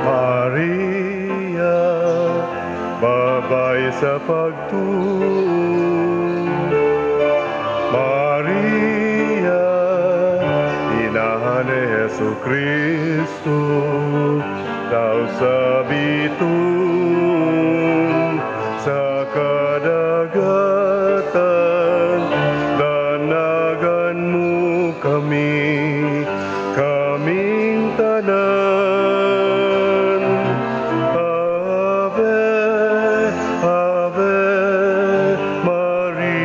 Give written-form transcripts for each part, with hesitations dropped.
Maria, babay sa pagtuo. Maria, inahan ni Jesu Kristo, daw sa bitung sa kadagatan, danagan mo kami, kaming tanan. Ave, Ave Maria.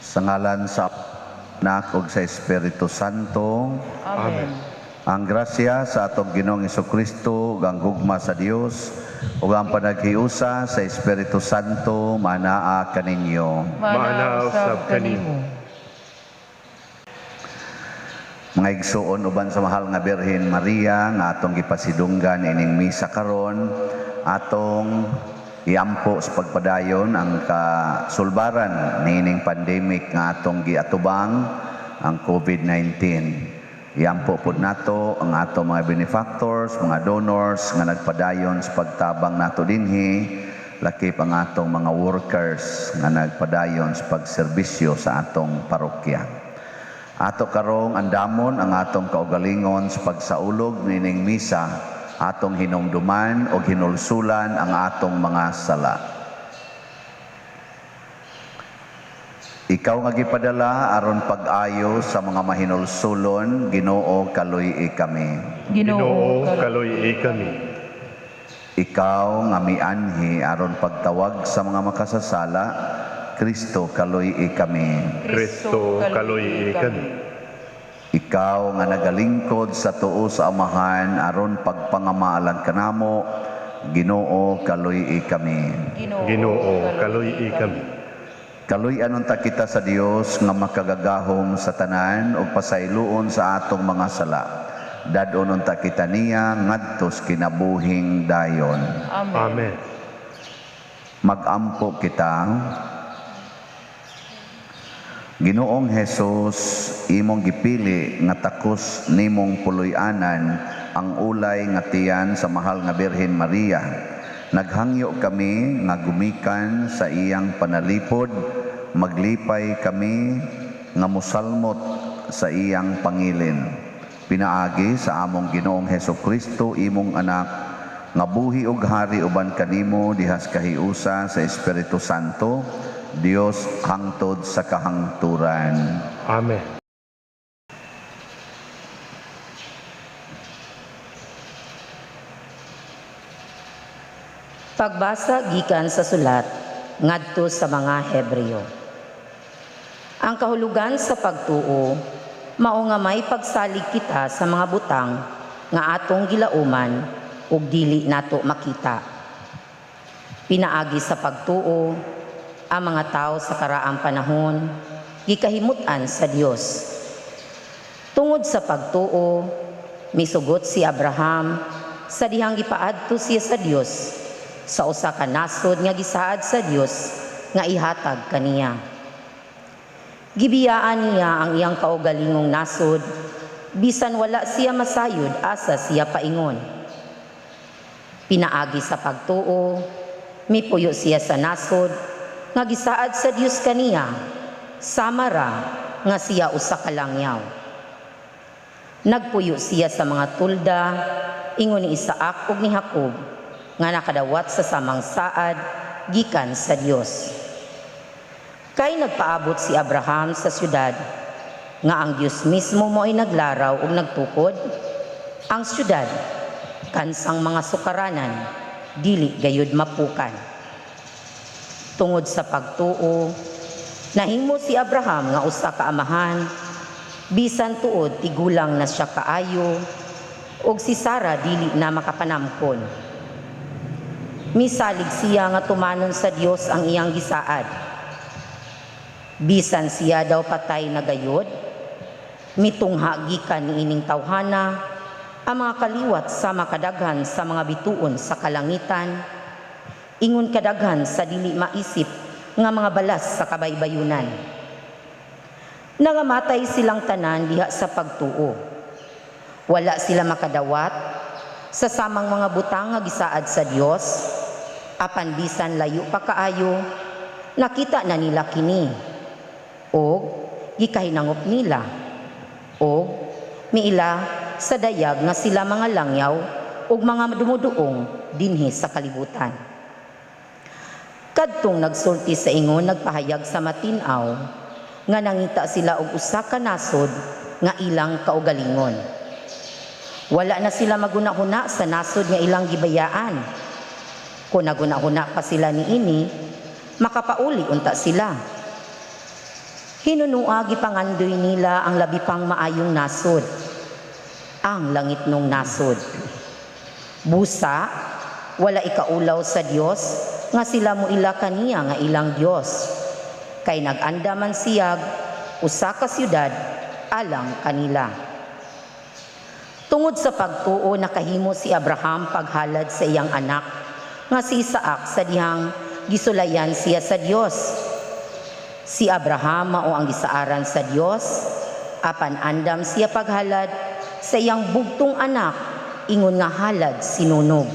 Sa ngalan sa Anak ug sa Espiritu Santo. Amen. Ang grasya sa atong Ginoong Jesucristo, ang gugma sa Dios, ug ang panaghiusa sa Espiritu Santo manaa kaninyo. Manaw sab kanimo. Mga igsuon uban sa mahal nga Birhen Maria nga atong gipasidunggan ining misa karon, atong iampo sa pagpadayon ang kasulbaran niining pandemic nga atong giatubang, ang COVID-19. Iampo pod nato ang atong mga benefactors, mga donors nga nagpadayon sa pagtabang nato dinhi, lakip ang atong mga workers nga nagpadayon sa pagserbisyo sa atong parokya. Ato karong andamon ang atong kaugalingon sa pagsaulog nining misa, atong hinumduman o hinulsulan ang atong mga sala. Ikaw nga gipadala aron pag-ayo sa mga mahinulsulon, Ginoo kaluy kami. Ginoo kaluy kami. Ikaw nga mianhi aron pagtawag sa mga makasasala, Kristo kaluy kami. Kristo kaluy kami. Ikaw nga nagalingkod sa tuo sa Amahan aron pagpangamaalan kanamo, Ginoo kaluy kami. Ginoo kaluy kami. Kaluy-anon ta kita sa Dios nga makagagahom sa tanan ug pasayloon sa atong mga sala. Dadonon ta kita niya ngadto sa kinabuhing dayon. Amen. Magampo kita. Ginoong Hesus, imong gipili nga takos nimong puloy-anan ang ulay nga tiyan sa mahal nga Birhen Maria. Naghangyo kami nga gumikan sa iyang panalipod, maglipay kami nga musalmot sa iyang pangilin. Pinaagi sa among Ginoong Hesukristo, imong anak, nga buhi ug hari uban kanimo dihas kahiusa sa Espiritu Santo, Dios hangtod sa kahangturan. Amen. Pagbasa gikan sa sulat ngadto sa mga Hebreo. Ang kahulugan sa pagtuo mao nga may pagsalig kita sa mga butang nga atong gilauman ug dili nato makita. Pinaagi sa pagtuo ang mga tao sa karaang panahon gikahimutan sa Dios. Tungod sa pagtuo misugot si Abraham sa dihang gipaadto siya sa Dios sa usa ka nasod nga gisaad sa Dios nga ihatag kaniya. Gibiyaan niya ang iyang kaugalingong nasod bisan wala siya masayod asa siya paingon. Pinaagi sa pagtuo mipuyo siya sa nasod nga gisaad sa Dios kaniya, samara nga siya usa ka langyaw. Nagpuyo siya sa mga tulda ingon ni Isaac ug ni Jacob nga nakadawat sa samang saad gikan sa Dios. Kay nagpaabot si Abraham sa syudad nga ang Dios mismo mo ay naglaraw ug nagtukod, ang syudad kansang mga sukaranan dili gayud mapukan. Tungod sa pagtuo nahimo si Abraham nga usa ka amahan bisan tuod tigulang na siya kaayo ug si Sara dili na makapanamkon. Misalig siya nga tumanon sa Dios ang iyang gisaad. Bisan siya daw patay na gayod, mitungha gikan niining tawhana ang mga kaliwat sa makadaghan sa mga bituon sa kalangitan, ingon kadaghan sa dili maisip nga mga balas sa kabaybayunan. Nangamatay silang tanan diha sa pagtuo. Wala sila makadawat sa samang mga butang nga gisaad sa Dios, apan bisan layo pa kaayo, nakita na nila kini, o gikahinangop nila, o miila sa dayag nga sila mga langyaw ug mga dumuduong dinhi sa kalibutan. Kadtong nagsulti sa ingon nagpahayag sa matinaw nga nangita sila og usa ka nasod nga ilang kaugalingon. Wala na sila maguna-huna sa nasod nga ilang gibayaan. Kung naguna-huna pa sila niini, makapauli unta sila. Hinunua gipangandoy nila ang labi pang maayong nasod, ang langit nung nasod. Busa, wala ikaulaw sa Dios nga sila mo ila kaniya nga ilang Dios. Kay nag-anda man siyag usa ka syudad alang kanila. Tungod sa pagtuo nakahimo si Abraham paghalad sa iyang anak nga si Isaac sa dihang gisulayan siya sa Dios. Si Abraham mao ang gisaaran sa Dios, apan andam siya paghalad sa iyang bugtong anak, ingon nga halad sinunog.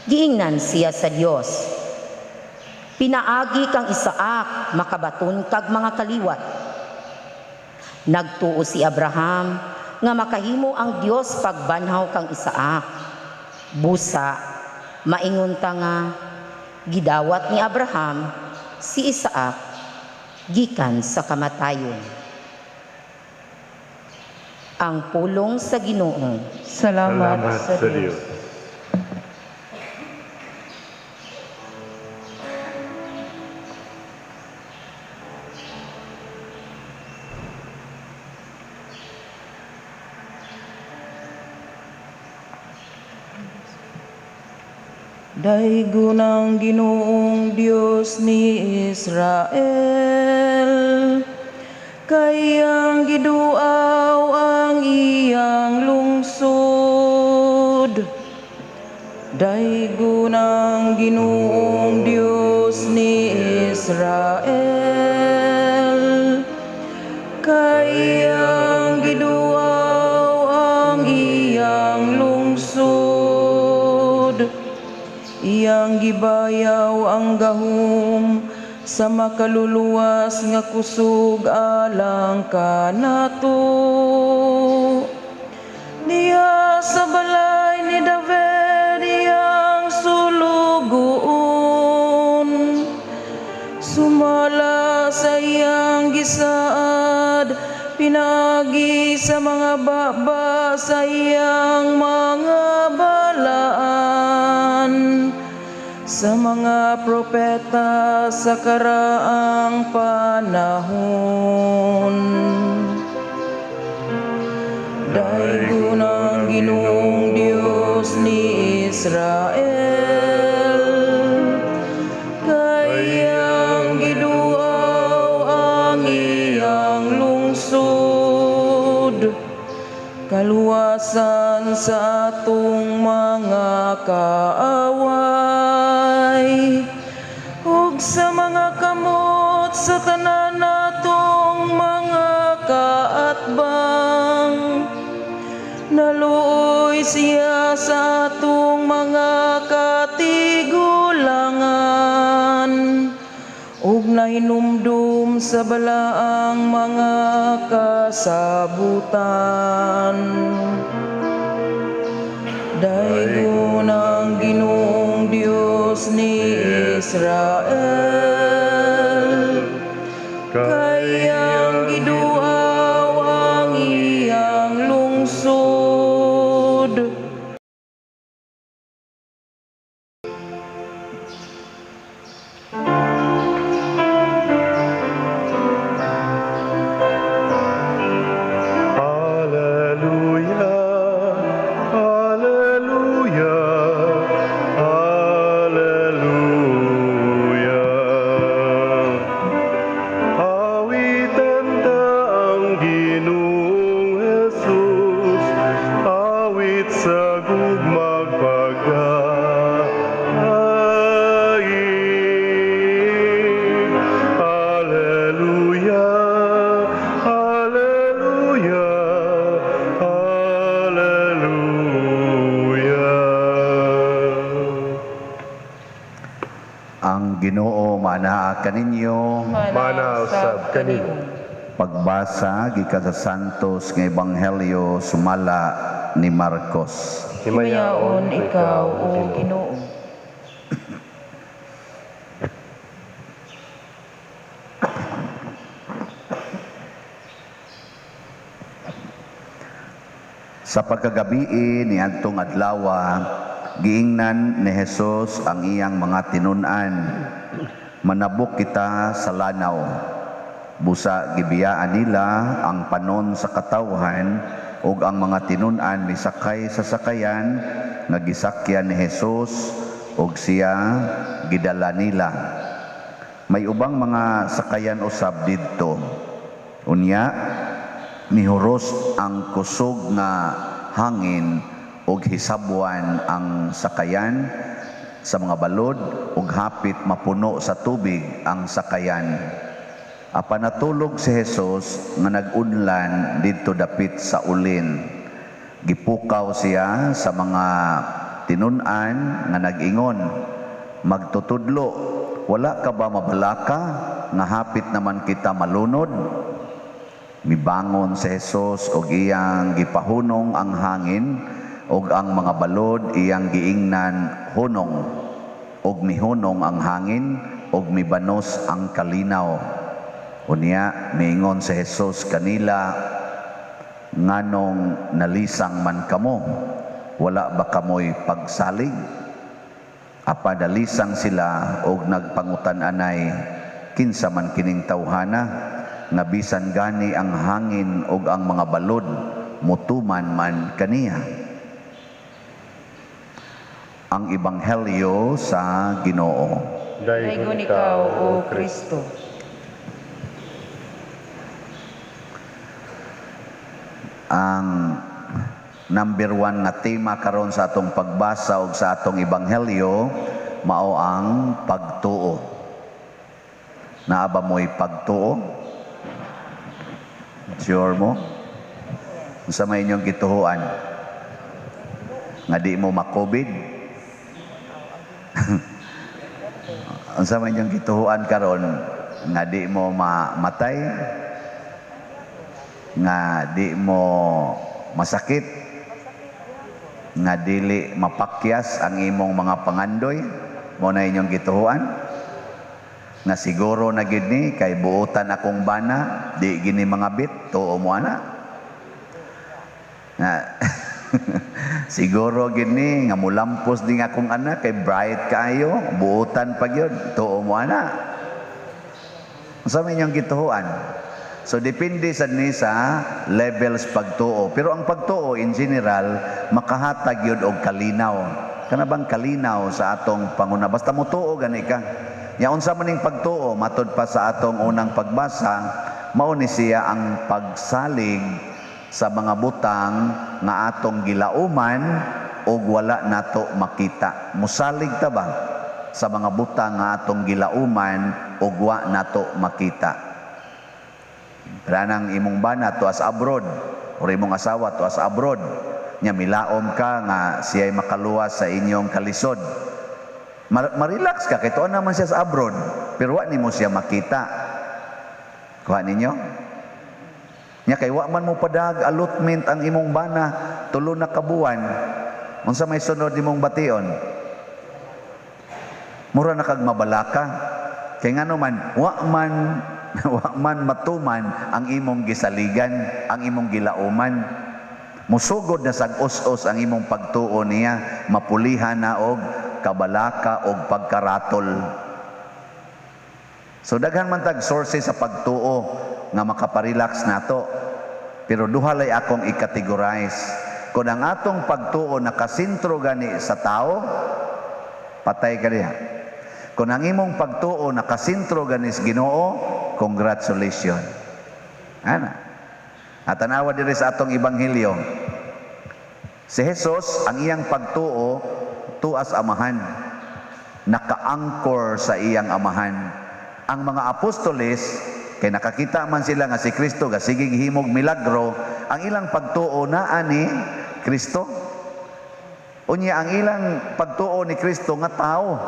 Giingnan siya sa Dios. Pinaagi kang Isaac, makabaton kag mga kaliwat. Nagtuo si Abraham nga makahimo ang Dios pagbanhaw kang Isaac. Busa, maingon ta nga gidawat ni Abraham si Isaac gikan sa kamatayon. Ang pulong sa Ginoo. Salamat sa Diyos. Daigo ng Ginoong Diyos ni Israel, kayang giduaw ang iyang lungsod. Daigo ng Ginoong Diyos ni Israel, kayang giduaw ang iyang lungsod. Iyang gibayaw ang gahom sa makaluluwas nga kusog alang kanato. Diya sa balay ni David iyang sulugoon, sumala sa iyang gisaad, pinagi sa mga baba sa iyang mga balaan. Sa mga propeta sa karaang panahon, daigo ng Ginoong Diyos ni Israel, kayang giduaw ang iyang lungsod. Kaluwasan sa atong mga kaaway, ug sa mga kamot sa tanan natong mga kaatbang. Naluoy siya sa atong mga katigulangan, ug nahinumdum sa balaang mga kasabutan. Daigo ng Ginoong Diyos ni Israel, kayang giduaw ang iyang lungsod. Hallelujah, hallelujah. Ginoo manaa kaninyo. Mana usab kanimo. Pagbasa gikan sa Santos nga Ebanghelyo sumala ni Marcos. Himayaon ikaw, O Ginoo. Sa pagkagabi ni adtong adlaw, giingnan ni Jesus ang iyang mga tinun-an. Manabok kita sa lanaw. Busa gibiyaan nila ang panon sa katawhan ug ang mga tinun-an misakay sa sakayan nga gisakyan ni Jesus ug siya gidala nila. May ubang mga sakayan usab didto. Unya mihuros ang kusog nga hangin ug hisabwan ang sakayan sa mga balod ug hapit mapuno sa tubig ang sakayan. Apan natulog si Jesus nga nag-unlan didto dapit sa ulin. Gipukaw siya sa mga tinun-an nga nag-ingon, "Magtutudlo, wala ka ba mabalaka nga hapit naman kita malunod?" Mibangon si Jesus ug iyang gipahunong ang hangin ug ang mga balod iyang giingnan hunong ug mihunong ang hangin ug mibanos ang kalinaw. Unya miingon si Jesus kanila, "Nganong nalisang man kamo? Wala ba kamoy pagsalig?" Apa nalisang sila ug nagpangutan-anay, "Kinsa man kining tawhana nga bisan gani ang hangin ug ang mga balod mutuman man kaniya." Ang Ebanghelyo sa Ginoo. Daygon ikaw, O Kristo. Ang number 1 nga tema karon sa atong pagbasa ug sa atong Ebanghelyo mao ang pagtuo. Naa ba mo'y pagtuo? Sure mo? Unsa may inyong gituhuan? Nga di mo ma-COVID? Unsa may inyong gituhuan karon? Nga di mo mamatay? Nga di mo masakit? Nga dili mapakyas ang imong mga pangandoy? Mo na inyong gituhuan? Nga siguro na gid ni kay buotan akong bana, di gini mga bit, tuo mo ana. Nga siguro gid ni nga mulampos din akong anak kay bright kayo, buotan pa gyud, tuo mo ana. Unsa may inyong gituhuan? So depende sad ni sa levels pagtuo. Pero ang pagtuo in general makahatag yun og kalinaw. Kana bang kalinaw sa atong panguna? Basta mo tuo gani ka. Ya unsa man ning pagtuo matud pa sa atong unang pagbasa, mao ni siya ang pagsalig sa mga butang nga atong gilauman ug wala nato makita. Musalig ta ba sa mga butang nga atong gilauman ug wa nato makita? Ranang imong bana tuas abroad o imong asawa tuas abroad, nya milaom ka nga siya'y makaluwas sa inyong kalisod. Marelax ka kay tuon naman siya sa abroad pero wa nimo siya makita. Kuha ninyo? Nya kay wa man mo padag allotment ang imong bana tulo na kabuan. Unsa may sunod nimong bation? Mura na kag mabalaka. Kay ngano man wa man matuman ang imong gisaligan, ang imong gilauman. Musugod na sag-us-us ang imong pagtuo niya, mapulihan na og kabalaka og pagkaratol. So daghan man tag sources sa pagtuo nga makaparelax nato. Pero duha lay akong i-categorize. Kung ang atong pagtuo nakasentro gani sa tao, patay ka diha. Kung ang imong pagtuo nakasentro gani sa Ginoo, congratulations. Ana. At tanawa diri sa atong Ebanghelyo. Si Jesus ang iyang pagtuo tuas amahan. Naka-anchor sa iyang amahan. Ang mga apostoles kay nakakita man sila nga si Kristo ga sige himog milagro, ang ilang pagtuo naa ni Kristo. Unya ang ilang pagtuo ni Kristo nga tao.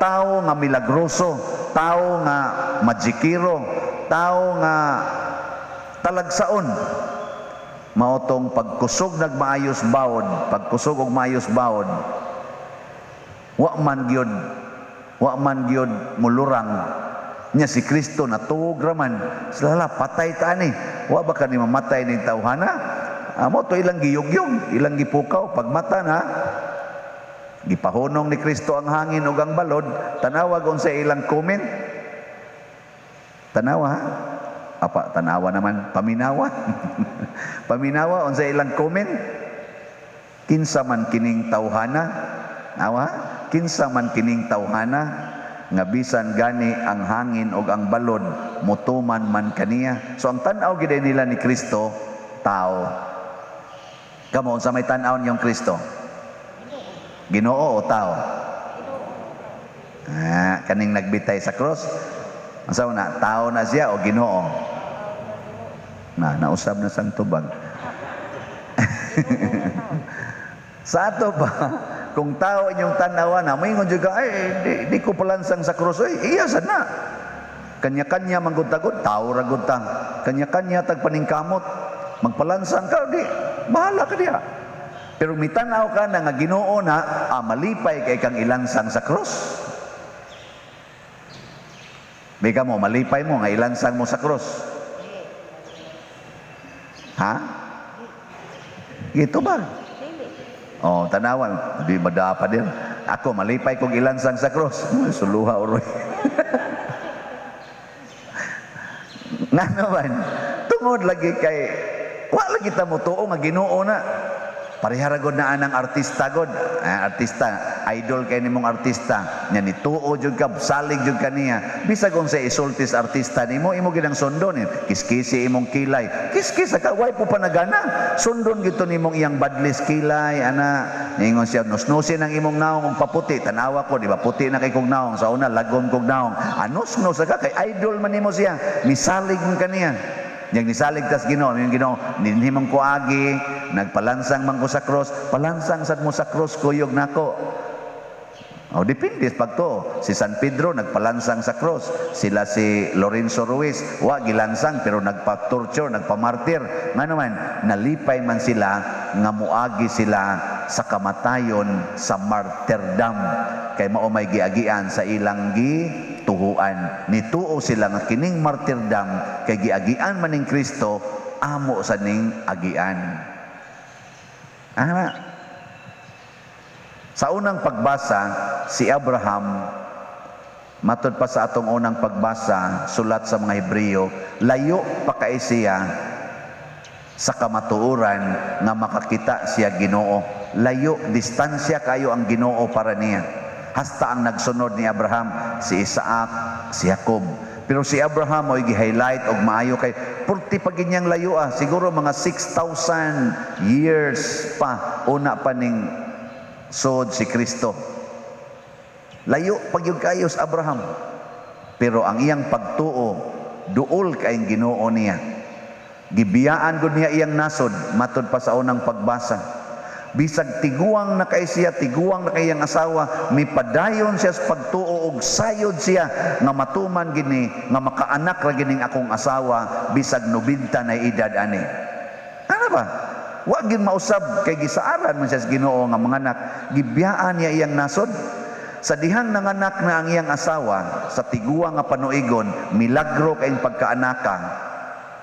tao nga milagroso, tao nga magikiro, tao nga talagsaon. Mao tong pagkusog nagmaayos bawod, pagkusog og maayos bawod, wa man gyud mulurang nya si Kristo natuog raman. Sila patay ta ni, wa ba kani mamatay ning tawhana? Amo to ilang giyugyog, ilang gipukaw pagmata na. Gipahunong ni Kristo ang hangin ug ang balod. Tanawa sa ilang comment. Tanawa ha? Apa tanawa naman, paminawa. Paminawa unsa ilang comment. Kinsa man kining tawhana? Awa? Kinsa man kining tawhana nga bisan gani ang hangin ug ang balod mutuman man kaniya. So ang tan-aw gid nila ni Kristo tao. Kamo unsa may tan-aw niyong Kristo? Ginoo o tao? Kaning nagbitay sa cross. Unsa na, tao na siya o Ginoo? Nausab na sang tubag. Sa ato pa, kung tao inyong tanawa na, may ngon juga, di ko palansang sa krus, iya sana. Kanya-kanya manggutagod, tao ragod ta. Kanya-kanya tagpaningkamot, magpalansang ka, di, bahala ka diya. Pero mitanaw ka na nga Ginoo na, malipay kay kang ilansang sa krus. Bika mo, malipay mo, nga ilansang mo sa krus. Ha? Ito ba? Oh, tanawan, di madapa din. Ako malipay kong ilansang sa cross. Suluha uroy. Nga naman, tungod lagi kay wa lagi ta mo tuo nga Ginoo na. Parihara gud na anang artista gud. Artista, idol kay nimong artista. Nya ni tuo jud ka, salig jud kaniya. Bisag unsa isultis artista nimo, imo gid ang sundon. Kiskisi imong kilay. Kiskis ka way po panagana. Sundon gito nimong iyang badlis kilay ana. Ningon siya nusnusin ang imong naong og paputi. Tanawa ko, di ba? Puti na kay kog naong. Sa una lagom kog naong. Anus-nus ka kay idol man nimo siya. Misalig man kaniya. Yang nisalig tas Ginoo, yung Ginoo, ninhimong ko agi, nagpalansang man ko sa cross, palansang sad mo sa cross kuyog nako. O depende pagto. Si San Pedro nagpalansang sa cross, sila si Lorenzo Ruiz, wa gilansang pero nagpa-torture, nagpa-martir. Nga naman, nalipay man sila nga muagi sila sa kamatayon sa martyrdom. Kay mao may giagian sa ilang tuhuan. Nituo sila nga kining martyrdom kay giagian man ning Kristo amo sa ning agian. Sa unang pagbasa, si Abraham, matod pa sa atong unang pagbasa, sulat sa mga Hebreo, layo pa kay siya sa kamatuoran nga makakita siya Ginoo. Layo, distansya kayo ang Ginoo para niya. Hasta ang nagsunod ni Abraham, si Isaac, si Jacob. Pero si Abraham ay gi-highlight og maayo kay purti pa ginyang layo siguro mga 6,000 years pa una pa ning sod si Kristo. Layo pagyud kayo sa Abraham. Pero ang iyang pagtuo duol kay Ginoo niya. Gibiyaan gud niya iyang nasod matod pa sa unang pagbasa. Bisag tiguang na kay siya, tiguang na kay iyang asawa, mipadayon siya sa pagtuo og sayod siya nga matuman gini nga makaanak ra gining akong asawa bisag 90 na edad ani. Ano ba? Wa gid mausab kay gisaaran man siya sa Ginoo nga manganak. Gibiyaan niya iyang nasod. Sa dihang nanganak na ang iyang asawa sa tiguang nga panuigon, milagro kay pagkaanaka.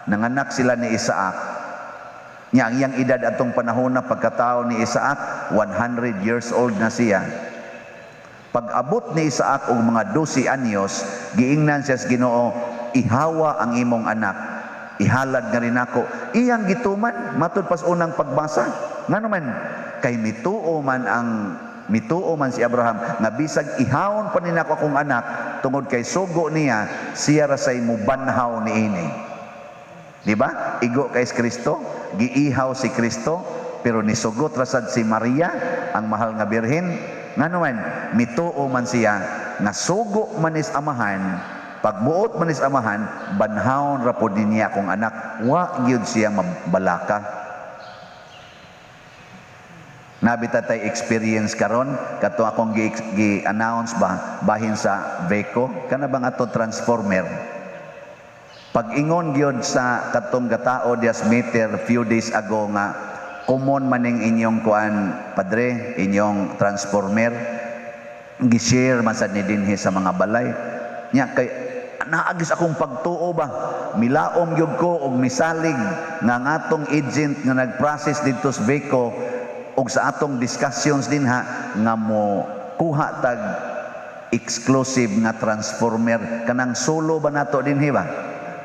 Nanganak sila ni Isaac. Nya ang iyang edad atong panahon na pagkatao ni Isaac, 100 years old na siya. Pag-abot ni Isaac og mga 12 anyos, giingnan siya sa Ginoo, ihawa ang imong anak. Ihalad nga rin ako. Iyang gituman, matud pas unang pagbasa. Nga naman, kay mituo man si Abraham, nga bisag ihawon pa nina ko akong anak, tungod kay sugo niya, siya rasay mubanhaw ni ini. Diba? Igo kay Kristo, giihaw si Kristo, pero nisugot rasad si Maria, ang mahal nga birhen. Nga naman, mituo man siya, nga sugo manis amahan, pagbuot manis amahan, banhawon rapod niya akong anak, wa gyud siya mabalaka. Nabita tay experience karon kato akong gi-announce bahin sa Veco kana bang ato transformer. Pag-ingon gyud sa katong gatao dias meter few days ago nga common maning inyong kuan padre, inyong transformer gi-share man sad ni dinhi sa mga balay. Nya kay naagis akong pagtuo ba, milaom gyud ko og misalig nga atong agent nga nag-process dito sa Veco og sa atong discussions din ha nga mo kuha tag exclusive nga transformer kanang solo ba nato dinhi ba.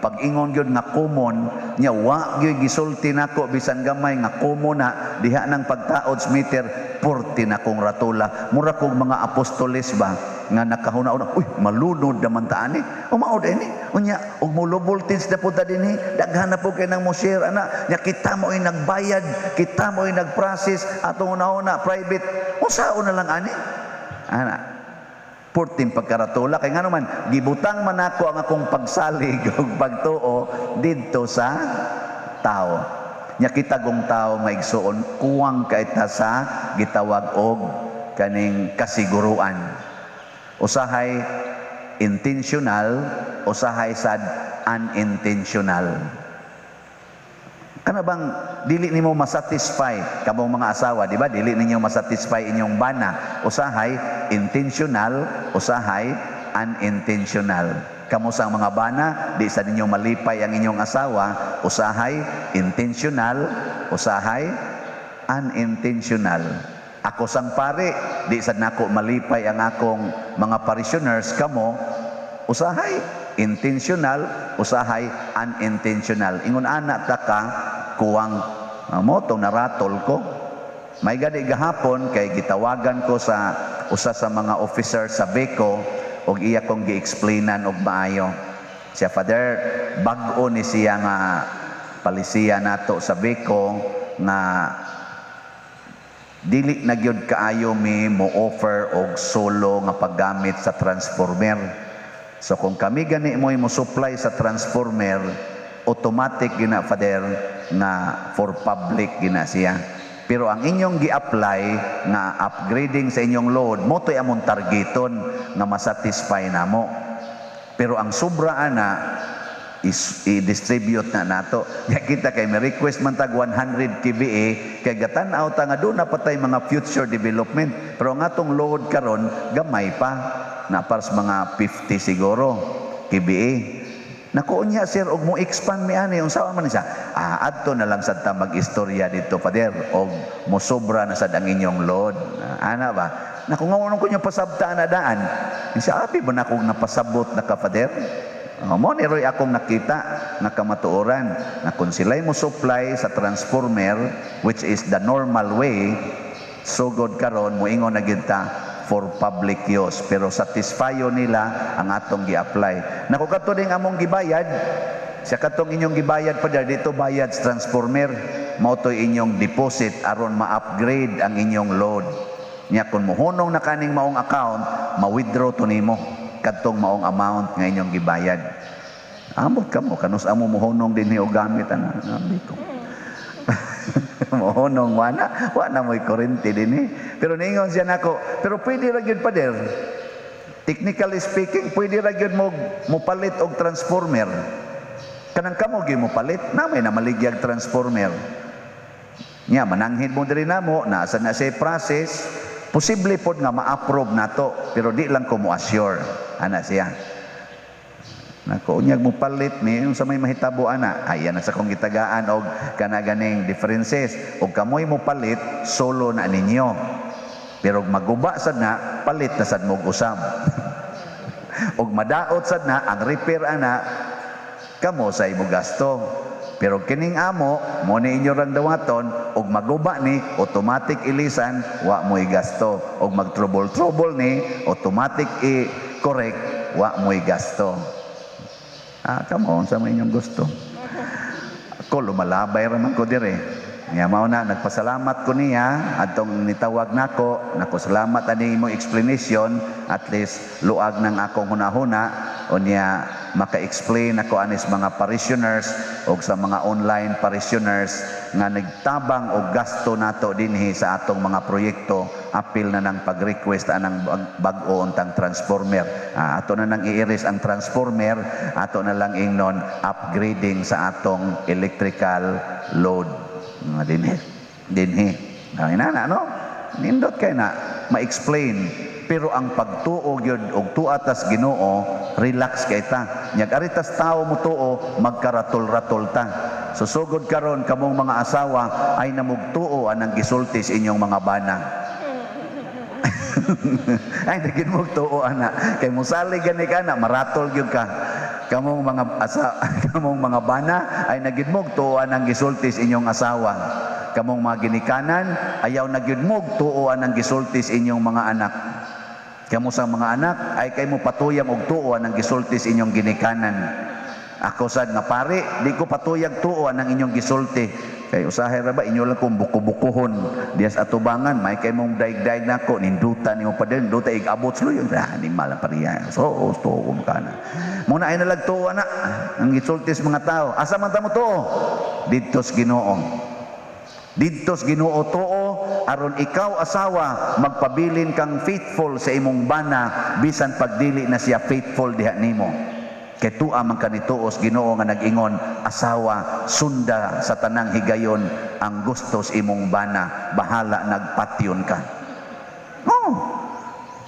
Pag-ingon gyud nga common nya wa gyud gisulti nako bisan gamay nga common na diha nang pagtaod sa meter 40 na kong ratula mura kog mga apostoles ba nga nakahuna-una uy malunod naman ta ani umaod ini unya og mo low voltage na punta dinhi daghan na po kay nang mo share ana nya kita mo ay nagbayad kita mo ay nagprocess atong una-una private usaon na lang ani ana 14 pagkaratula kay ngano man gibutang man ako ang akong pagsalig ug pagtuo didto sa tao. Nya kita gong tao maigsuon kuwang kaita sa gitawag og kaning kasiguruan. Usahay intentional, usahay sad unintentional. Kana bang dili nimo masatisfy kamong mga asawa, di ba? Dili ninyo masatisfy inyong bana. Usahay intentional, usahay unintentional. Kamo sang mga bana, di sa ninyo malipay ang inyong asawa, usahay intentional, usahay unintentional. Ako sang pare, di sad nako malipay ang akong mga parishioners kamo, usahay intentional, usahay unintentional. Ingon ana ta ka kuwang mo tong naratol ko. May gani gahapon kay gitawagan ko sa usa sa mga officer sa Veco og iya kong gi-explainan og maayo. Siya Father, bag-o ni siya nga palisiya nato sa Veco nga dili na gyud kaayo mi mo offer og solo nga paggamit sa transformer. So kung kami gani mo supply sa transformer, automatic gina Father nga for public gina siya. Pero ang inyong gi-apply nga upgrading sa inyong load, mo to'y among targeton nga masatisfy namo. Pero ang sobra ana is i-distribute na nato. Ya kita kay may request man tag 100 kVA kay gatan-aw ta nga do na patay mga future development. Pero ang atong load karon gamay pa. Na para sa mga 50 siguro kVA. Nakuon niya sir og mo expand mi ani unsa man siya? Adto na lang sad ta mag-istorya dito Father og mo sobra na sad ang inyong load. Ana ba? Nakungaw ko niya pasabta na daan. Siya abi ba nako napasabot na ka Father? Mo ni Roy akong nakita nakamatuoran na kung sila'y mo supply sa transformer which is the normal way so good karon mo ingon na gyud ta for public use pero satisfyo nila ang atong gi-apply. Nako kadto ding among gibayad sa katong inyong gibayad pa dito bayad sa transformer mao to inyong deposit aron ma-upgrade ang inyong load. Nya kun mohunong na kaning maong account ma-withdraw to nimo kadtong maong amount nga inyong gibayad. Amot kamo kanus amo mohunong dinhi og gamit ana ko. Mohonong wana mo'y kurente din eh. Pero niingon siya nako, pero pwede ra gyud Father. Technically speaking, pwede ra gyud mo palit og transformer. Kanang kamo gyud mo palit, namay na maligyag transformer. Nya mananghid mo diri namo, naasa na siya process, posible pod nga ma-approve nato, pero di lang ko mo assure. Ana siya. Nako unyag mo palit mi sa may mahitabo ana ayan sa kong gitagaan og kana ganing differences og kamoy mo palit solo na ninyo pero maguba sad na palit na sad mo usab og madaot sad na ang repair ana kamo sa imo gasto pero kining amo mo ni inyo rang dawaton og maguba ni automatic ilisan wa mo'y gasto og mag trouble ni automatic i-correct wa mo'y gasto. Come on, sa mga inyong gusto. Ako, lumalabay raman ko dire. Nga mao na, nagpasalamat ko niya, atong nitawag nako, salamat ani imong explanation, at least luag ng akong hunahuna, unya maka-explain ako anis mga parishioners o sa mga online parishioners nga nagtabang og gasto nato dinhi sa atong mga proyekto, apil na ng pag-request anang bag-o untang transformer. Ato na nang i-iris ang transformer, ato na lang ingnon upgrading sa atong electrical load. Nga dinhi. Inana no? Nindot kay na ma-explain. Pero ang pagtuo gyud og tuatas Ginoo, relax kay ta. Nyag aritas tao mo tuo, magkaratol-ratol ta. Susugod karon kamong mga asawa ay namugtuo anang gisultis inyong mga bana. Ay nagin mugtuo ana. Kay mosalig gani ka na maratol gyud ka. Kamong mga bana ay nagin mugtuo anang gisultis inyong asawa. Kamong mga ginikanan ayaw nagyud mugtuo anang gisultis inyong mga anak. Kamo sa mga anak ay kay mo patuyang og tuo ang gisultis inyong ginikanan. Ako sad nga pare, di ko patuyag tuo ang inyong gisulti. Kay usahay ra ba inyo lang kung buko-bukuhon dias atubangan, may kay mong daig-daig nako ninduta nimo pa din, duta igabot sulo yung animal pariya. So tuo kana. Muna ay nalag tuo ana ang gisultis mga tao. Asa man ta mo tuo? Didtos Ginoo. Didtos Ginoo tuo aron ikaw asawa magpabilin kang faithful sa imong bana bisan pagdili na siya faithful diha nimo. Kay tuwa man kanituos Ginoo nga nag-ingon, asawa sunda sa tanang higayon ang gustos imong bana, bahala nagpatyon ka.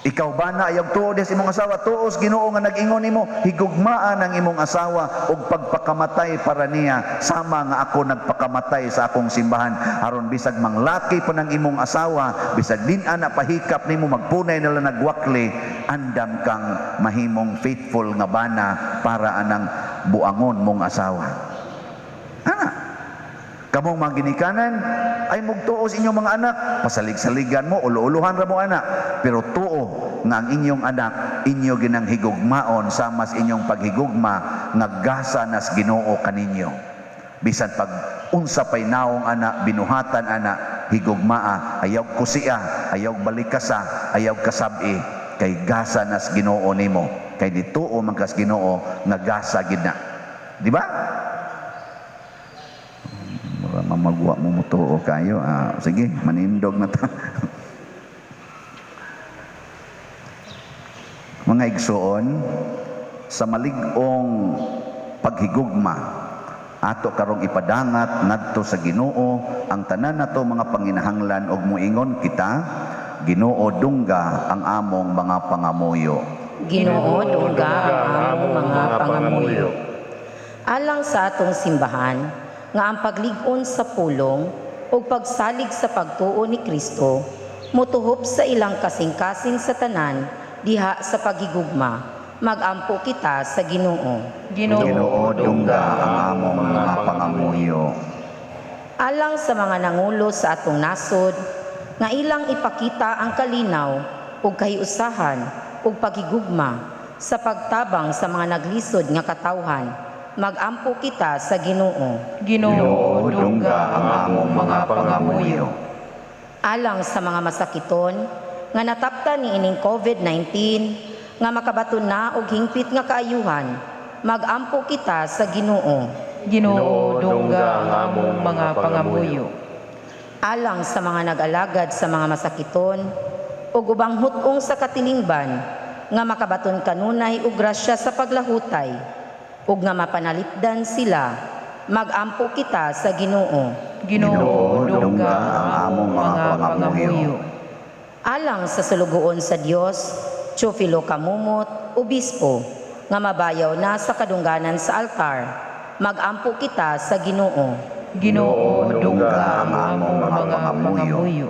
Ikaw ba na ayaw tuo des imong asawa, tuos Ginoo nga nag-ingon nimo, higugmaan ang imong asawa og pagpakamatay para niya, sama nga ako nagpakamatay sa akong simbahan, aron bisag manglaki pa ng imong asawa, bisag din ana pahikap nimo magpunay nila nagwakli, andam kang mahimong faithful nga bana para anang buangon mong asawa. Ana kamong mga ginikanan ay mugtuos inyong mga anak, pasalig-saligan mo, ulo-uluhan ra mo anak, pero tuo nga ang inyong anak inyo ginang higugmaon sa mas inyong paghigugma nga gasa nas Ginoo kaninyo. Bisan pag unsa pay naong anak binuhatan anak higugmaa, ayaw kusiya, ayaw balikasa, ayaw kasabi, kay gasa nas Ginoo nimo, kay dituo man kas Ginoo nga gasa gid na. Di ba? Mamagwa mo mutuo kayo. Sige, manindog na ta. Mga igsoon, sa malig-ong paghigugma, ato karong ipadangat ngadto sa Ginoo ang tanan nato mga panginahanglan og muingon kita, Ginoo dungga ang among mga pangamuyo. Ginoo dungga ang among mga pangamuyo. Alang sa atong simbahan, nga ang paglig-on sa pulong o pagsalig sa pagtuo ni Kristo mutuhop sa ilang kasing-kasing sa tanan diha sa paghigugma, magampo kita sa Ginoo. Ginoo dungga ang among mga pangamuyo. Alang sa mga nangulo sa atong nasod nga ilang ipakita ang kalinaw ug kahiusahan ug paghigugma sa pagtabang sa mga naglisod nga katawhan, magampo kita sa Ginoo. Ginoo dungga ang among mga pangamuyo. Alang sa mga masakiton nga nataptan ni ining COVID-19 nga makabaton na og hingpit nga kaayuhan, magampo kita sa Ginoo. Ginoo dungga ang among mga pangamuyo. Alang sa mga nag-alagad sa mga masakiton ug ubang hut-ong sa katilingban nga makabaton kanunay og grasya sa paglahutay ug nga mapanalipdan sila, magampo kita sa Ginoo. Ginoo dungga ang among mga pangamuyo. Alang sa sulugoon sa Dios, Teofilo Kamumot, obispo, nga mabayaw na sa kadungganan sa altar, magampo kita sa Ginoo. Ginoo dungga ang among mga pangamuyo.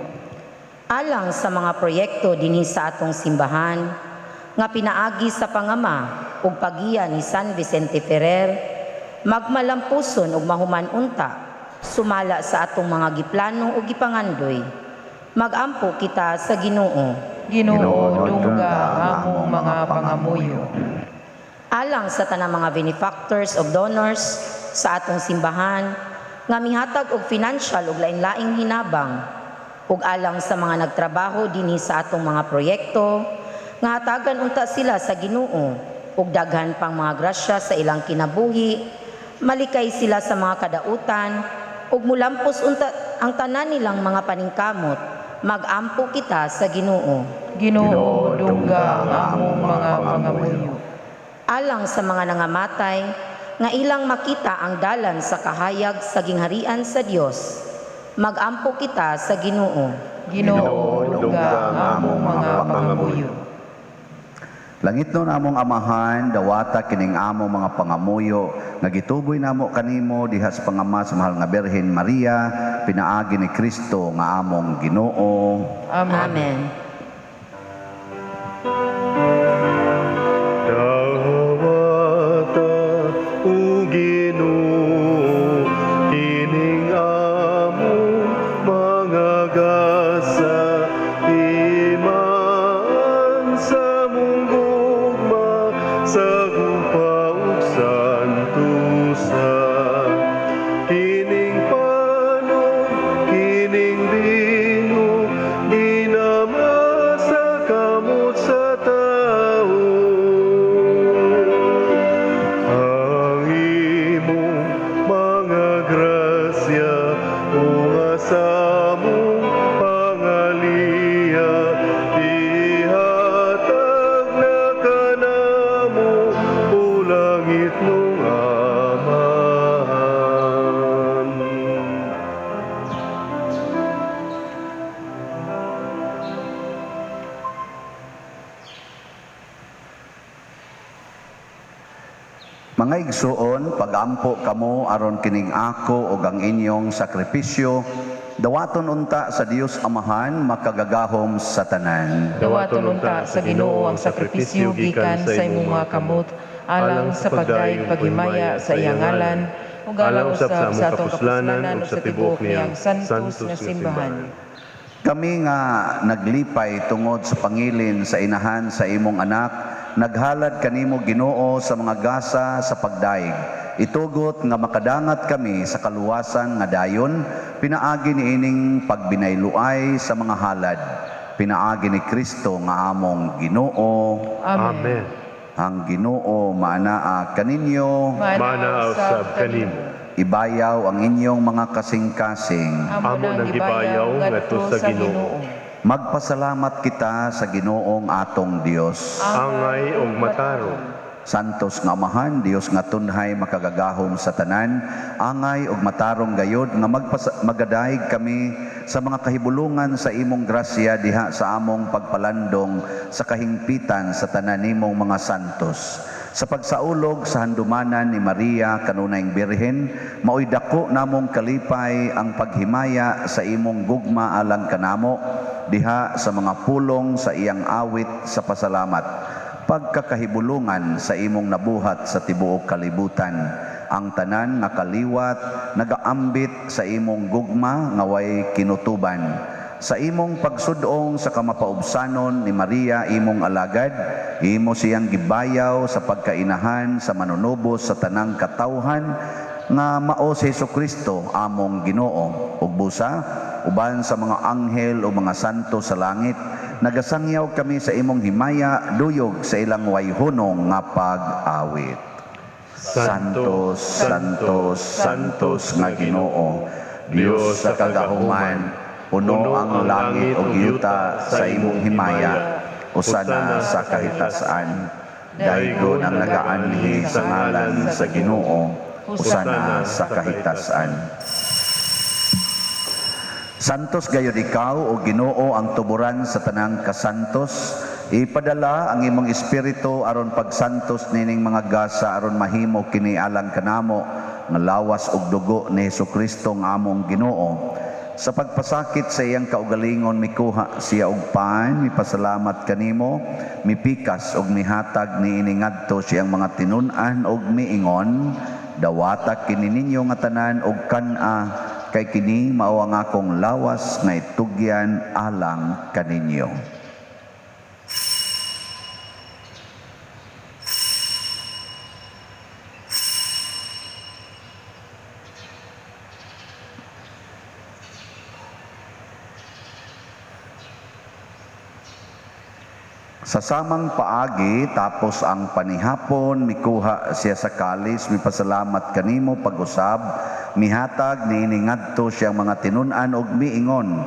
Alang sa mga proyekto dinhi sa atong simbahan, nga pinaagi sa pangama ug pagiya ni San Vicente Ferrer, magmalampuson ug mahuman unta, sumala sa atong mga giplano ug gipangandoy, magampo kita sa Ginoo. Ginoo dungga ang among mga pangamuyo. Alang sa tanang mga benefactors ug donors sa atong simbahan, nga mihatag og financial ug lain-laing hinabang, ug alang sa mga nagtrabaho dinhi sa atong mga proyekto, nga hatagan unta sila sa Ginoo, ug daghan pang mga grasya sa ilang kinabuhi, malikay sila sa mga kadautan, ug mulampos unta ang tanan nilang mga paningkamot, magampo kita sa Ginoo. Ginoo, dungga ang among mga pangamuyo. Alang sa mga nangamatay, nga ilang makita ang dalan sa kahayag sa gingharian sa Dios, magampo kita sa Ginoo. Ginoo, dungga ang among mga pangamuyo. Langit nun among amahan, dawata kining among mga pangamuyo, nga gituboy namo kanimo diha sa pangama sa mahal nga Birhen Maria, pinaagi ni Kristo nga among Ginoo. Amen. Dawata o Ginoo, kining among mga gasa, iman sa mong gugma, sa gupa ug santusan. Kining panog, kining bino, ginamasa kamot sa tao. Ang imong mga grasya, unga sa mong pangaliya, ihatag na kanamo o langit mong amahan. Mga igsuon, pagampo kamo aron kining ako ug ang inyong sakripisyo, dawaton unta sa Dios Amahan makagagahom sa tanan. Dawaton unta sa Ginoo ang sakripisyo gikan sa imong mga kamot, alang sa pagdaig paghimaya sa iyang ngalan, ug alang usab sa atong kapuslanan ug sa tibuok niyang santos nga simbahan. Kami nga naglipay tungod sa pangilin sa inahan sa imong anak, naghalad kanimo Ginoo sa mga gasa sa pagdaig. Itugot nga makadangat kami sa kaluwasan nga dayon, pinaagi ni ining pagbinayluay sa mga halad. Pinaagi ni Kristo nga among Ginoo. Amen. Ang Ginoo maanaa kaninyo, Mana usab kanimo. ibayaw ang inyong mga kasing-kasing. Amo nang gibayaw ngadto sa Ginoo. Magpasalamat kita sa Ginoong atong Dios. Angay ug matarong. Santos nga Amahan, Dios nga tunhay makagagahom sa tanan, angay ug matarong gayod nga magadaig kami sa mga kahibulungan sa imong grasya diha sa among pagpalandong sa kahingpitan sa tanan nimong mga santos. Sa pagsaulog sa handumanan ni Maria kanunayng Birhen, maoy dako namong kalipay ang paghimaya sa imong gugma alang kanamo diha sa mga pulong sa iyang awit sa pasalamat. Pagkakahibulungan sa imong nabuhat sa tibuok kalibutan, ang tanan nga kaliwat nagaambit sa imong gugma nga way kinutuban. Sa imong pagsudong sa kamapaubsanon ni Maria imong alagad, imo siyang gibayaw sa pagkainahan sa manunubos sa tanang katawhan nga mao si Jesucristo among Ginoo. Ug busa uban sa mga anghel o mga santo sa langit, nagasangyaw kami sa imong himaya duyog sa ilang wayhunong nga pag-awit. Santos, Santos, Santos nga Ginoo, Dios sa kagahuman, puno ang langit o yuta sa imong himaya, usana sa kahitasan. Daygon ang nagaanhi sa ngalan sa Ginoo, usana sa kahitasan. Santos gayud ikaw o Ginoo ang tuburan sa tanang kasantos. Ipadala ang imong espiritu aron pagsantos nining mga gasa aron mahimo kini alang kanamo nga lawas ug dugo ni Jesucristo nga among Ginoo. Sa pagpasakit sa iyang kaugalingon mikuha siya og paan, mipasalamat kanimo, mipikas og mihatag niini ngadto siyang mga tinun-an og miingon, dawata kini ninyo nga tanan og kan-a, kay kini mao ang akong lawas nga itugyan alang kaninyo. Sa samang paagi tapos ang panihapon mikuha siya sa kalis, mipasalamat kanimo pag-usab, mihatag niini ngadto siyang mga tinun-an og miingon,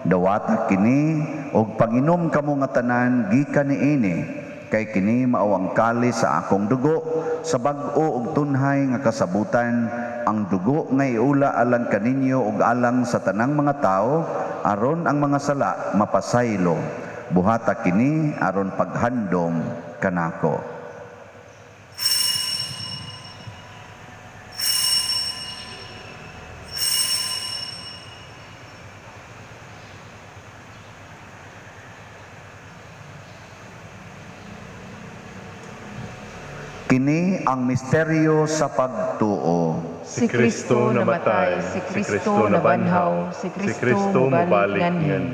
dawata kini og panginom kamo nga tanan gikan niini, kay kini mao ang kalis sa akong dugo, sa bag-o ug tunhay nga kasabutan, ang dugo nga iula alang kaninyo ug alang sa tanang mga tao, aron ang mga sala mapasaylo. Buhata kini aron paghandom kanako. Kini ang misteryo sa pagtuo. Si Kristo namatay, si Kristo nabanhaw, si Kristo mabalik ngan.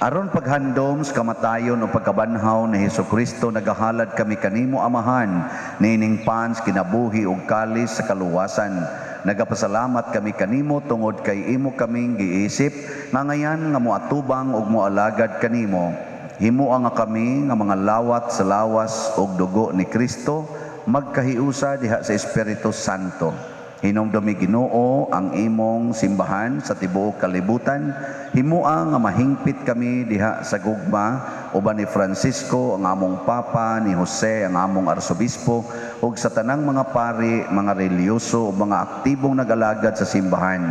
Aron paghandom sa kamatayon o pagkabanhaw ni Hesukristo, nagahalad kami kanimo Amahan, nining pans kinabuhi ug kalis sa kaluwasan. Nagapasalamat kami kanimo tungod kay imo kaming giisip, nga ngayan nga moatubang ug moalagad kanimo. Himua nga kami nga mga lawat sa lawas ug dugo ni Kristo, magkahiusa diha sa Espiritu Santo. Hinumdumi Ginoo ang imong simbahan sa tibuok kalibutan. Himua nga mahingpit kami diha sa gugma uban ni Francisco ang among papa, ni Jose ang among arsobispo ug sa tanang mga pari, mga reliyoso ug mga aktibong nag-alagad sa simbahan.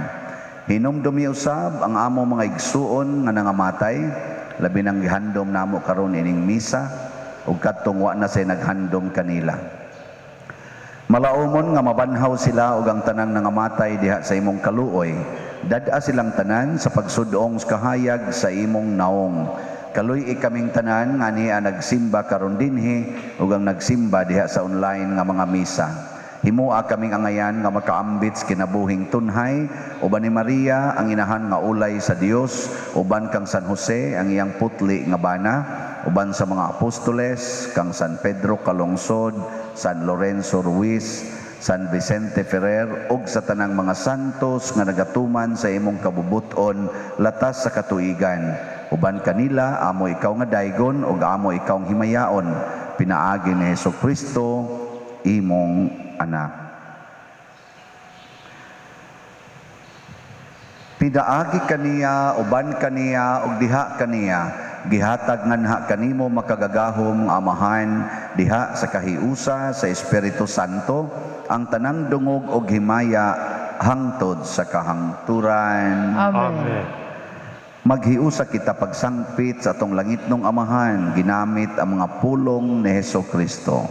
Hinumdumi usab ang among mga igsuon nga nangamatay, labi nang gihandom namo karon ining misa ug kadtong wa na say naghandom kanila. Malaumon nga mabanhaw sila ug ang tanang nangamatay diha sa imong kaluoy. Dad-a silang tanan sa pagsudong sa kahayag sa imong naong. Kaluy kaming tanan nga niya nagsimba karon dinhi ug ang nagsimba diha sa online nga mga misa. Himua kaming angayan nga makaambit sa kinabuhing tunhay, uban ni Maria ang inahan nga ulay sa Dios, uban kang San Jose ang iyang putli nga bana, uban sa mga apostoles kang San Pedro Calungsod, San Lorenzo Ruiz, San Vicente Ferrer ug sa tanang mga santos nga nagatuman sa imong kabubuton latas sa katuigan. Uban kanila amo ikaw nga daygon ug amo ikaw ang himayaon, pinaagi ni Hesukristo imong anak. Pidaagi kaniya, uban kaniya, ug diha kaniya, gihatag nganha kanimo makagagahom Amahan, diha sa kahiusa sa Espiritu Santo, ang tanang dungog ug himaya hangtod sa kahangturan. Amen. Maghiusa kita pagsangpit sa atong langitnong Amahan, ginamit ang mga pulong ni Hesukristo.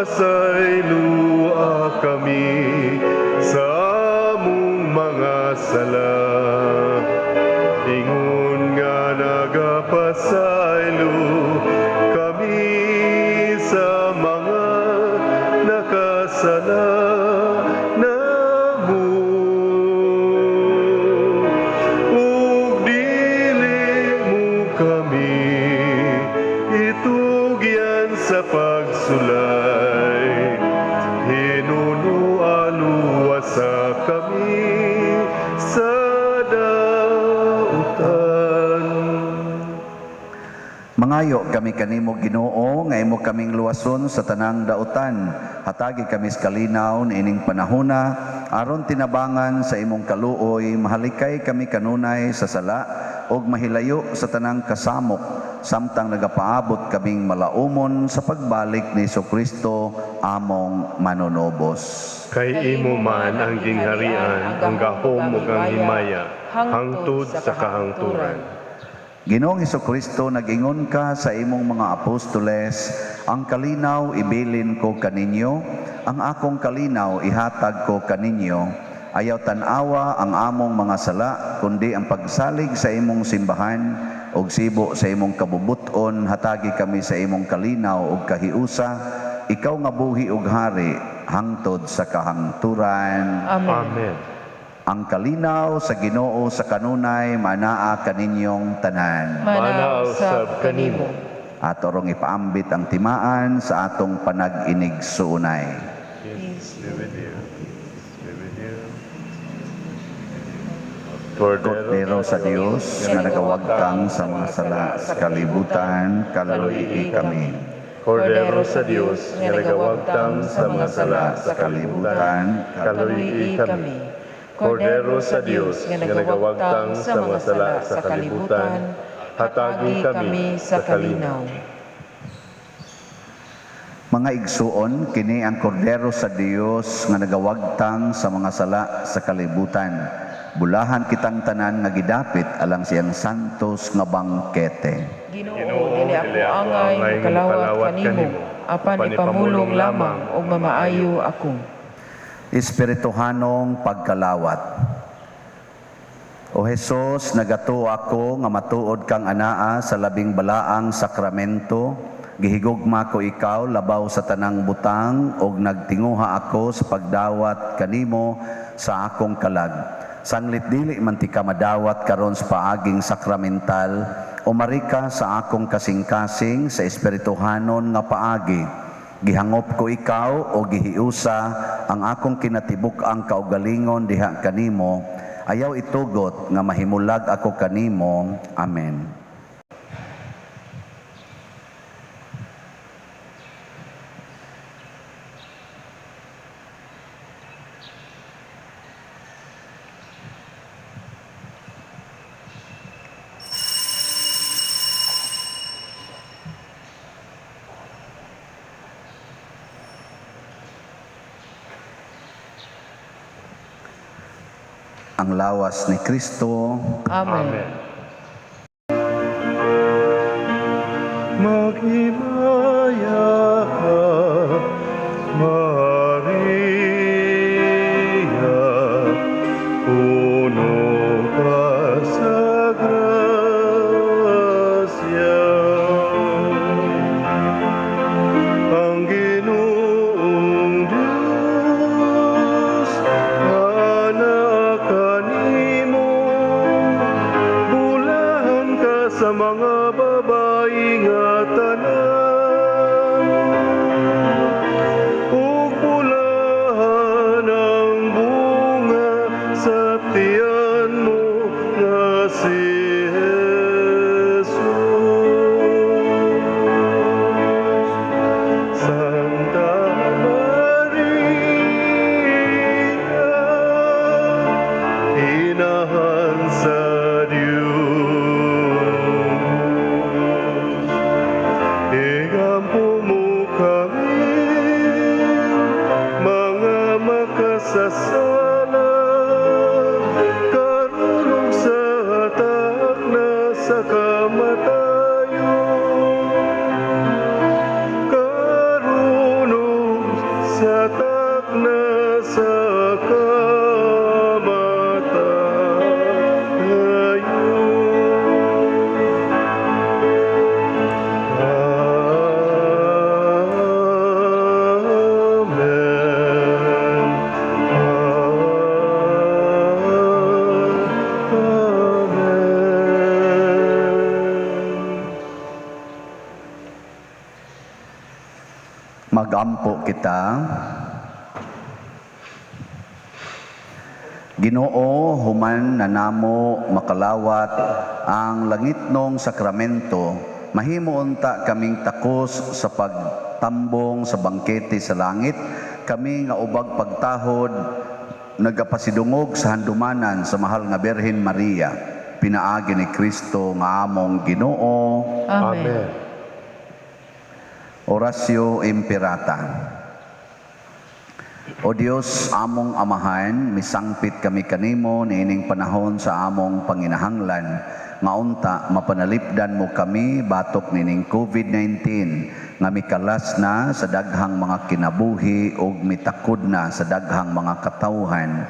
Pasaylua kami sa among mga sala, ingon nga nagapasaylo kami sa mga nakasala namo, ug dili mo kami itugyan sa pagsulay. Hinunualuwa sa kami sa dautan. Mangayo kami kanimo Ginoo nga imo kaming luwason sa tanang dautan. Hatagi kami sa kalinaw niining panahona aron tinabangan sa imong kaluoy, mahalikay kami kanunay sa sala ug mahilayo sa tanang kasamok samtang nagapaabot kaming malaumon sa pagbalik ni Jesucristo among manunobos. Kay imo man ang gingharian, ang gahom ug ang himaya, hangtod sa kahangturan. Ginoong Jesucristo, nag-ingon ka sa imong mga apostoles, ang kalinaw ibilin ko kaninyo, ang akong kalinaw ihatag ko kaninyo. Ayaw tanawa ang among mga sala, kundi ang pagsalig sa imong simbahan, og sibo sa imong kabubuton, hatagi kami sa imong kalinaw ug kahiusa, ikaw nga buhi ug hari, hangtod sa kahangturan. Amen. Ang kalinaw sa Ginoo sa kanunay manaa kaninyong tanan. Manaw sab kanimo. Ato rong ipaambit ang timaan sa atong panag-inig suunay. Yes, be with you. Be with you. Kordero sa Dios nga nagawagtang sa mga sala sa kalibutan, kaluii kami. Kordero sa Dios nga nagawagtang sa mga sala sa kalibutan, kaluii kami. Kordero sa Dios nga nagawagtang sa mga sala sa kalibutan, hatagi kami sa kalinaw. Mga igsuon, kini ang kordero sa Dios nga nagawagtang sa mga sala sa kalibutan. Bulahan kitang tanan nga gidapit alang siyang santos nga bangkete. Ginoo, dili ako angay makalawat kanimo, apan ipamulong lamang og mamaayo ako. Espirituhanong pagkalawat. O Jesus, nagato ako nga matuod kang anaa sa labing balaang sakramento, gihigugma ko ikaw labaw sa tanang butang ug nagtinguha ako sa pagdawat kanimo sa akong kalag. Sanglit dili man ti ka madawat karon sa paaging sakramental, umari ka sa akong kasing-kasing sa espirituhanon nga paagi. Gihangop ko ikaw o gihiusa ang akong kinatibuk ang kaugalingon diha kanimo, ayaw itugot nga mahimulag ako kanimo. Amen. Ang lawas ni Kristo. Amen. Maghimaya ka, Maria, puno ka sa grasya. Ang Ginoong Diyos, anak kanimo, bulahan ka sa mga babae nga tanan, ug bulahan ang bunga sa tiyan mo nga si Jesus. Santa Maria, inahan sa Diyos, igampo mo kami, mga makasasala, karunong sa hatak na sa kamatayon, karunong sa hatak na sa Magampo kita. Ginoo, human na namo makalawat ang langitnong sakramento, mahimo unta kaming takos sa pagtambong sa bangkete sa langit, kami nga ubag pagtahod nagapasidungog sa handumanan sa mahal nga Birhen Maria, pinaagi ni Kristo nga among Ginoo. Amen. Orasyo Imperata. O Dios, among amahan, misangpit kami kanimo niining panahon sa among panginahanglan, nga unta mapanalipdan mo kami batok nining COVID-19 nga mikalas na sa daghang mga kinabuhi ug mitakod na sa daghang mga katawhan.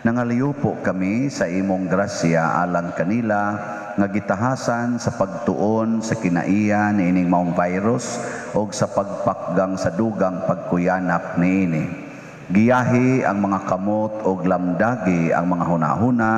Nangaliyupo kami sa imong grasya alang kanila nga gitahasan sa pagtuon sa kinaiya niining maong virus ug sa pagpakgang sa dugang pagkuyanap niini. Giyahi ang mga kamot o lamdagi ang mga hunahuna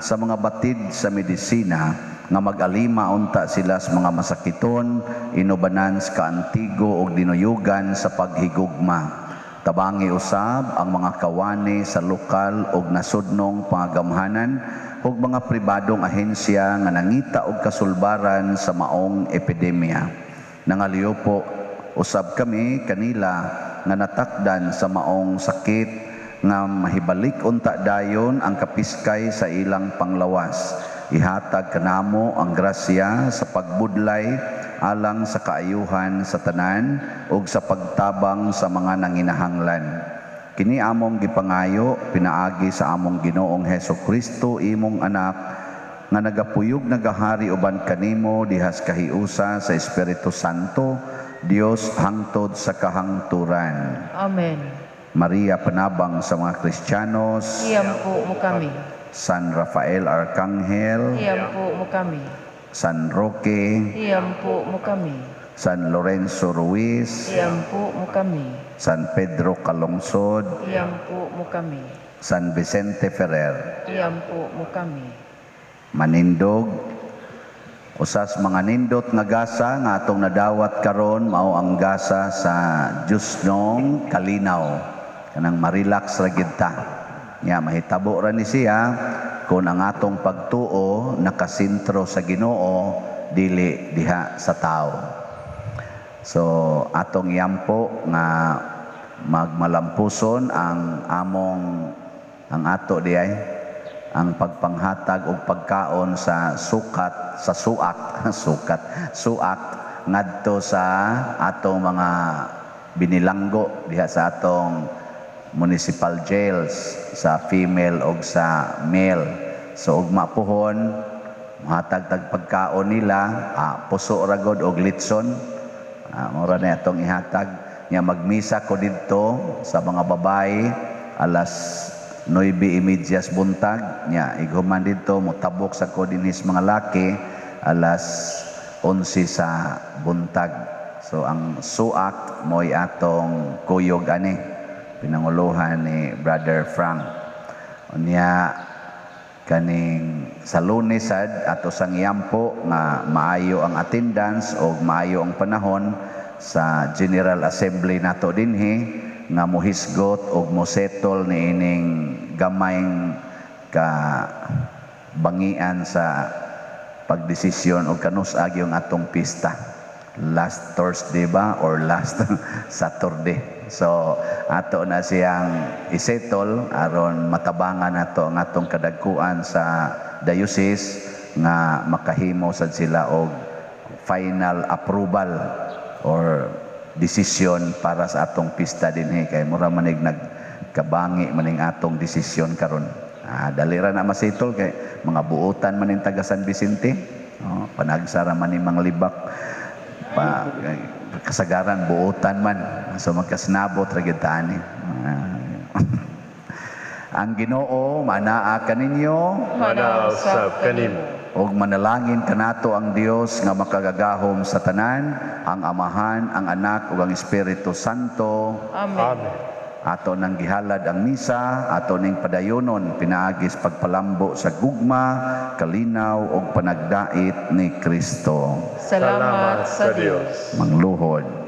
sa mga batid sa medisina nga mag-alima unta sila sa mga masakiton, inubanan sa kaantigo o dinuyugan sa paghigugma. Tabangi usab ang mga kawani sa lokal o nasudnong pangagamhanan o mga pribadong ahensya nga nangita og kasulbaran sa maong epidemya. Nangaliyupo usab kami kanila nga natakdan sa maong sakit nga mahibalik unta dayon ang kapiskay sa ilang panglawas. Ihatag kanamo ang grasya sa pagbudlay alang sa kaayuhan sa tanan ug sa pagtabang sa mga nanginahanglan. Kini among gipangayo pinaagi sa among Ginoong Hesukristo imong anak nga nagapuyog nagahari uban kanimo dihas kahiusa sa Espiritu Santo, Dios hangtod sa kahangturan. Amen. Maria panabang sa mga Kristiyanos, Iyampo mo kami. San Rafael Arcangel, Iyampo mo kami. San Roque, Iyampo mo kami. San Lorenzo Ruiz, Iyampo mo kami. San Pedro Calungsod, Iyampo mo kami. San Vicente Ferrer, Iyampo mo kami. Manindog, usas mga nindot nga gasa nga atong nadawat karon mao ang gasa sa Diosnong Kalinaw, kanang marelax ra gid ta. Nya mahitabo ra ni siya kung ang atong pagtuo nakasentro sa Ginoo dili diha sa tao. So atong iyampo nga magmalampuson ang ato diay ang pagpanghatag og pagkaon sa sukat ngadto sa atong mga binilanggo diha sa atong municipal jails sa female og sa male. So ugma pohon hatag tag pagkaon nila puso ra gud og litson. Mura na atong ihatag nya magmisa ko didto sa mga babae alas 9:30 buntag nya ighuman didto motabok sa ko dinhis mga laki alas 11 sa buntag. So ang suak mo'y atong kuyog ani pinanguluhan ni Brother Frank. Unya kaning sa Lunes sad ato sang iyampo nga maayo ang attendance o maayo ang panahon sa General Assembly nato dinhi nga mohisgot og mosettle niining gamayng ka bangian sa pagdesisyon og kanus-ag yung atong pista last Thursday ba or last Saturday. So ato na siyang isettle aron matabangan nato ang atong kadagkuan sa diocese nga makahimo sad sila og final approval or desisyon para sa atong pista dinhi kay mura manig nagkabangi maning atong desisyon karon. Dali ra na masitol kay mga buotan man ning taga San Vicente. Panagsara man ning mga libak pa kasagaran buotan man so magkasnabot ra gyud tani. Ang Ginoo manaa kaninyo, manausab kanimo. og manalangin kanato ang Dios nga makagagahom sa tanan, ang Amahan, ang Anak ug ang Espiritu Santo. Amen. Ato nang gihalad ang misa, ato ning padayonon pinaagis pagpalambo sa gugma, kalinaw ug panagdait ni Kristo. Salamat sa Dios. Mangluhod.